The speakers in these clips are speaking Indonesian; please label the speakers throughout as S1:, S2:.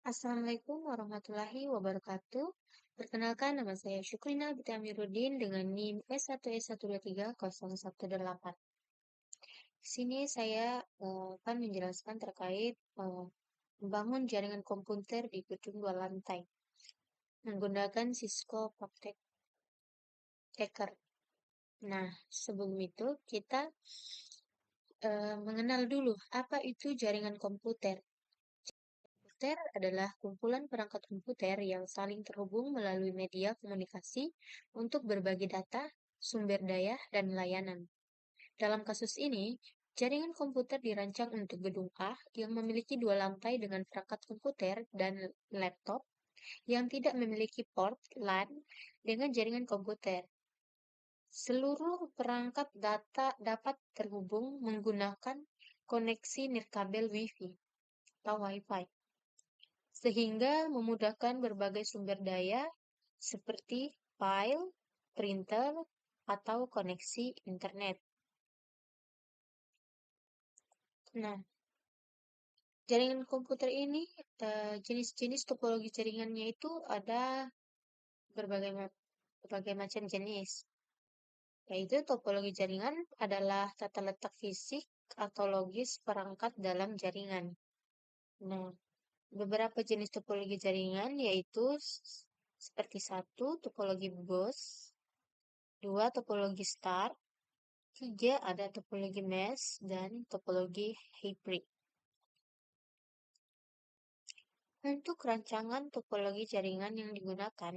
S1: Assalamualaikum warahmatullahi wabarakatuh. Perkenalkan, nama saya Syukrina binti Amiruddin dengan NIM S1S1230118. Di sini saya akan menjelaskan terkait membangun jaringan komputer di gedung 2 lantai menggunakan Cisco Packet Hacker. Nah, sebelum itu kita mengenal dulu apa itu jaringan komputer. Komputer adalah kumpulan perangkat komputer yang saling terhubung melalui media komunikasi untuk berbagi data, sumber daya, dan layanan. Dalam kasus ini, jaringan komputer dirancang untuk gedung A yang memiliki 2 lantai dengan perangkat komputer dan laptop yang tidak memiliki port LAN dengan jaringan komputer. Seluruh perangkat data dapat terhubung menggunakan koneksi nirkabel Wi-Fi atau Wi-Fi, sehingga memudahkan berbagai sumber daya seperti file, printer, atau koneksi internet. Nah, jaringan komputer ini, jenis-jenis topologi jaringannya itu ada berbagai macam jenis, yaitu topologi jaringan adalah tata letak fisik atau logis perangkat dalam jaringan. Nah, beberapa jenis topologi jaringan yaitu seperti 1. Topologi bus, 2. Topologi star, 3. Ada topologi mesh, dan topologi hybrid. Untuk rancangan topologi jaringan yang digunakan,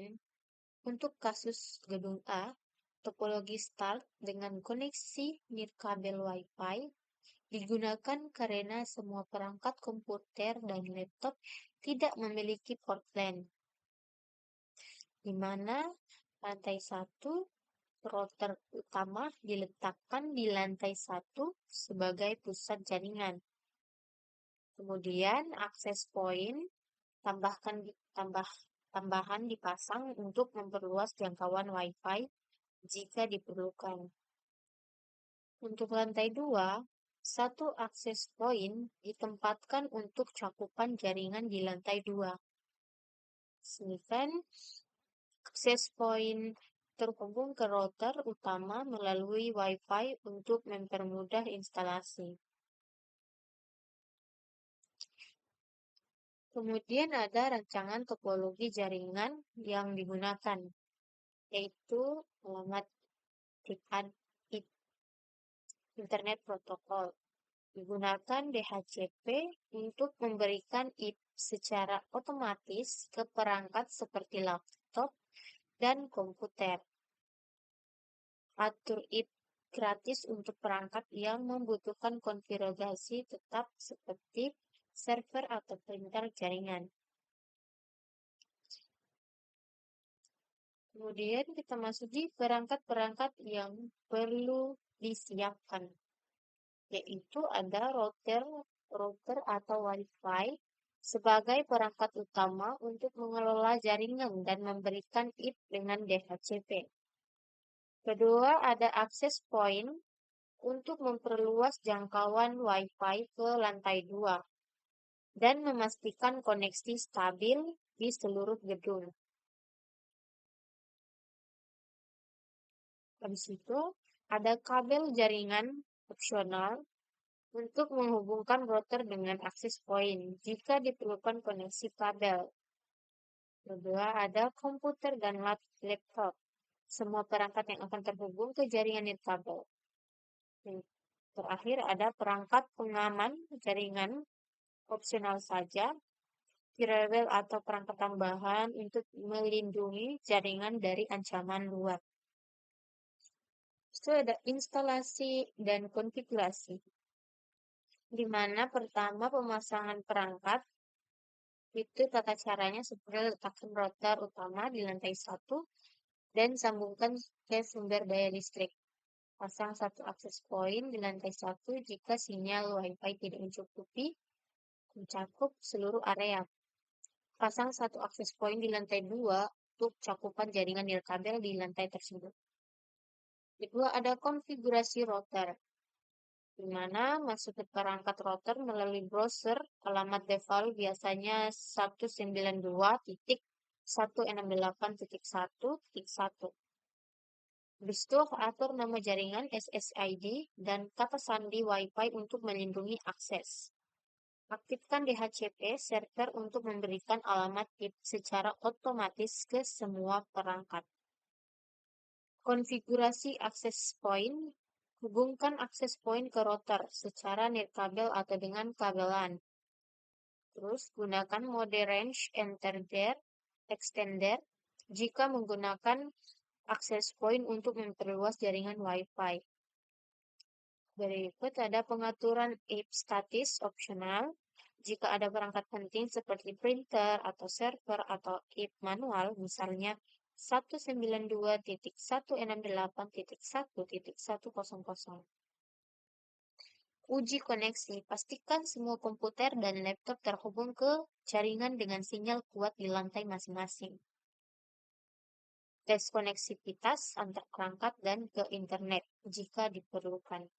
S1: untuk kasus gedung A, topologi start dengan koneksi nirkabel Wi-Fi digunakan karena semua perangkat komputer dan laptop tidak memiliki port LAN, di mana lantai 1 router utama diletakkan di lantai 1 sebagai pusat jaringan. Kemudian akses point tambahan dipasang untuk memperluas jangkauan Wi-Fi jika diperlukan. Untuk lantai 2, 1 akses point ditempatkan untuk cakupan jaringan di lantai 2. Sedangkan akses point terhubung ke router utama melalui Wi-Fi untuk mempermudah instalasi. Kemudian ada rancangan topologi jaringan yang digunakan, yaitu alamat Internet Protocol. Digunakan DHCP untuk memberikan IP secara otomatis ke perangkat seperti laptop dan komputer. Atur IP gratis untuk perangkat yang membutuhkan konfigurasi tetap seperti server atau printer jaringan. Kemudian kita masuk di perangkat-perangkat yang perlu disiapkan, yaitu ada router atau Wi-Fi sebagai perangkat utama untuk mengelola jaringan dan memberikan IP dengan DHCP. Kedua, ada access point untuk memperluas jangkauan Wi-Fi ke lantai 2 dan memastikan koneksi stabil di seluruh gedung. Habis itu, ada kabel jaringan opsional untuk menghubungkan router dengan access point jika diperlukan koneksi kabel. Kedua, ada komputer dan laptop. Semua perangkat yang akan terhubung ke jaringan nirkabel. Terakhir, ada perangkat pengaman jaringan opsional saja, firewall atau perangkat tambahan untuk melindungi jaringan dari ancaman luar. Itu ada instalasi dan konfigurasi, di mana pertama pemasangan perangkat itu tata caranya seperti letakkan router utama di lantai 1 dan sambungkan ke sumber daya listrik. Pasang 1 akses point di lantai 1 jika sinyal Wi-Fi tidak mencakup seluruh area. Pasang 1 akses point di lantai 2 untuk cakupan jaringan nirkabel di lantai tersebut. Kedua, ada konfigurasi router. di mana masuk ke perangkat router melalui browser. Alamat default biasanya 192.168.1.1. Habis itu atur nama jaringan SSID dan kata sandi Wi-Fi untuk melindungi akses. Aktifkan DHCP server untuk memberikan alamat IP secara otomatis ke semua perangkat. Konfigurasi akses point. Hubungkan akses point ke router secara nirkabel atau dengan kabelan. Terus gunakan mode range extender jika menggunakan akses point untuk memperluas jaringan Wi-Fi. Berikut ada pengaturan IP statis opsional. Jika ada perangkat penting seperti printer atau server atau IP manual, misalnya 192.168.1.100. Uji koneksi. Pastikan semua komputer dan laptop terhubung ke jaringan dengan sinyal kuat di lantai masing-masing. Tes koneksivitas antar perangkat dan ke internet jika diperlukan.